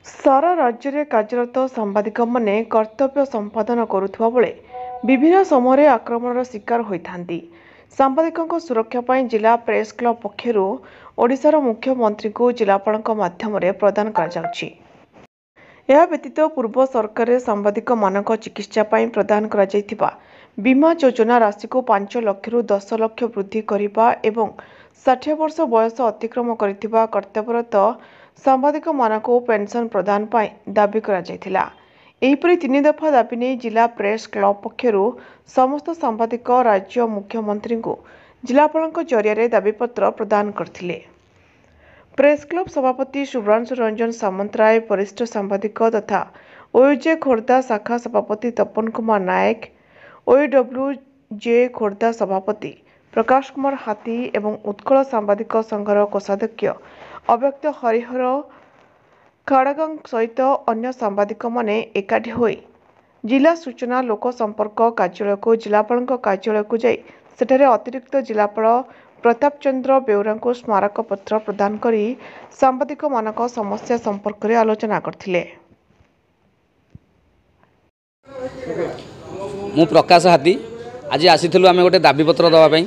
सारा राज्य में कार्यरत सांबादिक माने कर्तव्य संपादन करुवा बेले विभिन्न समय आक्रमण शिकार होती। सांबादिकों सुरक्षा पर जिला प्रेस क्लब पक्षर ओडिशार मुख्यमंत्री को जिलापाल माध्यम प्रदान कर व्यतीत पूर्व सरकार सांबादिक मानक चिकित्सा प्रदान कर बीमा योजना राशि को 5 लाख रु 10 लाख वृद्धि करने एवं 60 वर्ष बयस अतिक्रम करथिबा कर्तव्यरत सांबादिक मानक पेंशन प्रदान पाई दाबी करा जायथिला। एहिपरि 3 दफा दाबी नहीं जिला प्रेस क्लब पक्षर समस्त सांबादिक राज्य मुख्यमंत्री को जिलापाल जरिया दाबीपत्र प्रदान करथिले। प्रेस क्लब सभापति शुभ्रांशु रंजन सामंतराय, वरिष्ठ सांबादिक तथा ओयूजे खोर्धा शाखा सभापति तपन कुमार नायक, ओयूडब्ल्यूजे खोर्धा सभापति प्रकाश कुमार हाथी एवं उत्कल सांबादिक संघर कोषाध्यक्ष अव्यक्त हरिहर खाड़गा सहित अन्य सांबादिक माने एकाठी होई जिला सूचना लोक संपर्क कार्यालय को जिलापाल कार्यालय को जाई सेठारे अतिरिक्त जिलापाल प्रताप चंद्र बेउरा को स्मारक पत्र प्रदान करी सांबादिक मानक समस्या संपर्क में आलोचना करथिले। मु प्रकाश हाथी आज आसीथिलु आमे गोटे दाबीपत्र दवापाई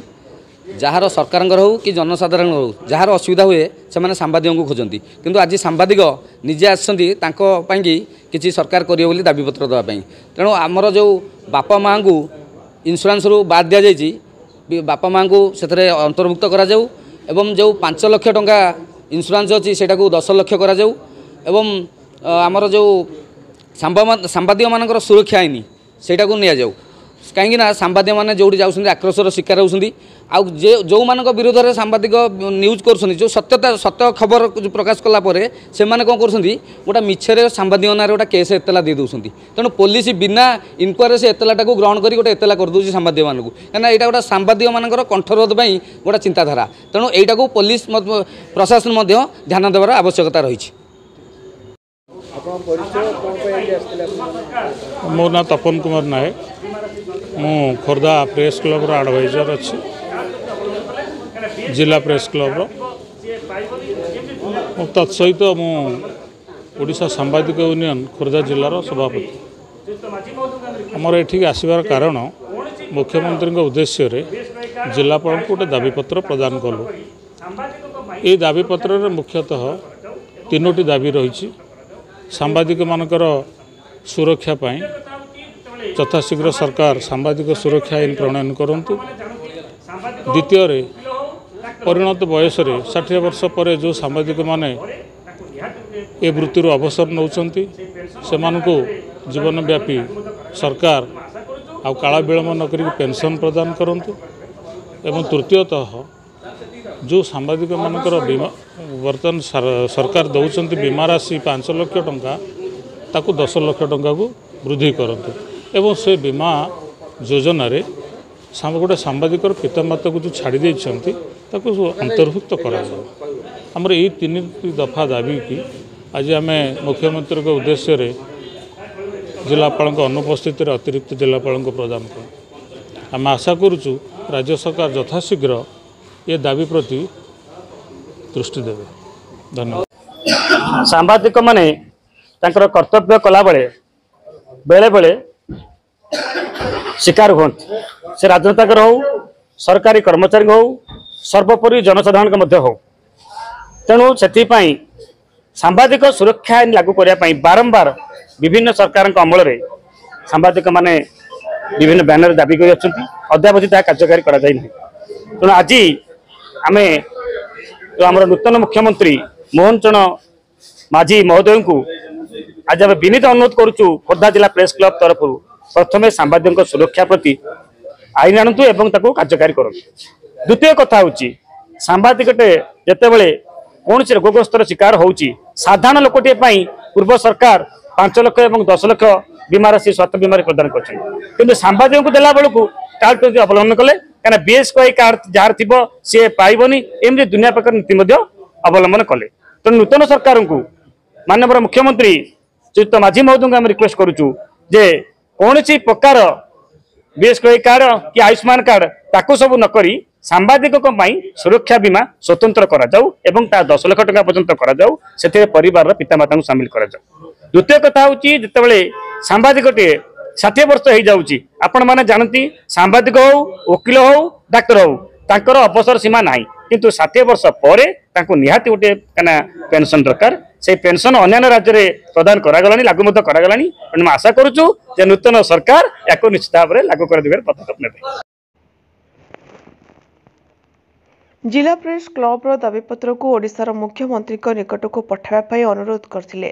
जार सरकार हो कि जनसाधारण हो जार असुविधा हुए से मैंने सांबादिकों को खोजती किंतु आज सांबादिक निजे आसि किसी सरकार करियो बोली दाबीपत्र दवापाई। तेणु आमर जो बापा माँ को इंश्योरेंस रु बाद दि जाइए बापा माँ को से अंतर्भुक्त करा जाऊ एवं जो 5 लाख टंका इंश्योरेंस अच्छी से 10 लाख करा जाऊ एवं आमर जो सांबादिक मानकर सुरक्षा आईन सेटा को निया जाऊ कहीं सांबादिक मैंने जो जाऊँ आक्रोशर शिकार होती जो मान विरोध में सांबादिक न्यूज कर जो सत्य खबर प्रकाश कलापर से कौन कर गोटा मिछरे सांबादिक ना गोटे केस एतला दे दूसरी। तेणु पुलिस बिना इनक्वारी से एतलाटा को ग्रहण कर गोटे एतला कर दूसरी सांबादिक मानक कहीं यहाँ गोटे सांबादिक मानकर कंठरोध गोटे चिंताधारा। तेणु यहाँ को पुलिस प्रशासन ध्यान देवार आवश्यकता रही। मो ना तपन कुमार नायक, मु खोर्धा प्रेस क्लब एडवाइजर अच्छी जिला प्रेस क्लब तत्सहित मु ओडिशा सांबादिक यूनियन खोर्धा जिलार सभापति। आमर एठी आसबार कारण मुख्यमंत्री उद्देश्य रे जिलापाल को गोटे दाबीपत्र प्रदान कलु। ये दाबीपत्र मुख्यतः 3टी दाबी रही। सांबादिक मानकर सुरक्षा पाई यथाशीघ्र सरकार सांबादिक सुरक्षा आईन प्रणयन करंतु। द्वितीय परिणत बयस 60 वर्ष पर जो सांबादिक माने ए वृत्ति अवसर नौचंती से जीवनव्यापी सरकार आ काला विलंब न करी पेंशन प्रदान करंतु। एवं तृतीयतः जो सांबादिक मानकर बीमा वर्तमान सरकार दौरान बीमा राशि 5 लाख टंका ताकू 10 लाख टंका को वृद्धि करंतु एवं से बीमा योजना रे गोटे सांबादिक पितामाता को जो छाड़ी देइछंती ताकू अंतर्भुक्त करा जाए। हमर ये 3 दफा दाबी की आज आम मुख्यमंत्री के उद्देश्य रे जिलापाल अनुपस्थित अतिरिक्त जिलापाल को प्रदान कर आम आशा करुचु राज्य सरकार यथाशीघ्र ये दाबी प्रति दृष्टि देवे। धन्यवाद। सांबादिक माने तांकर कर्तव्य कला बेले बेले शिकार होती से राजनेता हो सरकारी कर्मचारी हो सर्वोपरि जनसाधारण हो। तेणु से सांबादिक सुरक्षा आईन लागू करने बारंबार विभिन्न सरकार अमल में सांबादिक माने विभिन्न बैनर दाबी कर अद्यावधि कार्यकारी करा जाय नहीं। तेणु आज आम आम नूतन मुख्यमंत्री मोहन चरण माझी महोदय को आज आम विनीत अनुरोध करुचु खोर्धा जिला प्रेस क्लब तरफ प्रथम सांबादिक सुरक्षा प्रति आईन आणतु एवं कार्यकारी करूँ। द्वितीय कथा हूँ सांबादिकटे जितेबले कौन से रोगग्रस्तर शिकार होची साधारण लोकटे पूर्व सरकार 5 लाख और 10 लाख बीमा राशि स्वास्थ्य बीमा प्रदान कर सांबादिक को देला बेलू कार्ड अवलम्बन कले कहीं बीएसके कार्ड जार थी सी पाइबनी एमती दुनिया प्रकार नीति अवलम्बन कले। तो नूतन सरकार को माननीय मुख्यमंत्री श्रीयुक्त माझी महोदय को आम रिक्वेस्ट करुचु जे कौन प्रकार बीएसके कार्ड कि आयुष्मान कार्ड ताकू सब नकरी सांबादिकों सुरक्षा बीमा स्वतंत्र करा जाऊ एवं ता 10 लाख टका पर्यंत करा जाऊ से परिवार पितामाता को सामिल करा जाऊ। द्वितीय कथा हूँ जिते सांबादिकटे 60 वर्ष हो जाऊँगी आपण मैंने जानती सांबादिक हो वकिल हो डाक्तर हो तांकर अवसर सीमा ना किंतु 60 वर्ष पर निहाती गोटे पेंशन दरकार से पेंशन अन्य राज्य में प्रदान करागला लागू करागला तेणु आशा करुचु नूतन सरकार या निश्चित भाव में लागू कर पदक्षेप ने। जिला प्रेस क्लब दाबीपत्र को ओडिशार मुख्यमंत्री निकट को पठाइबा अनुरोध करथिले।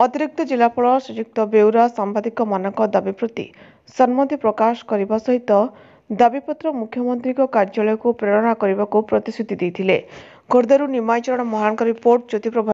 अतिरिक्त जिलापाल श्रीयुक्त बेउरा सांबादिक मानक दाबी प्रति सम्मति प्रकाश करने सहित दाबीपत्र मुख्यमंत्री कार्यालय को प्रेरण करने को प्रतिश्रुति देते। खोर्धारू निमाई चरण महान रिपोर्ट ज्योतिप्रभा।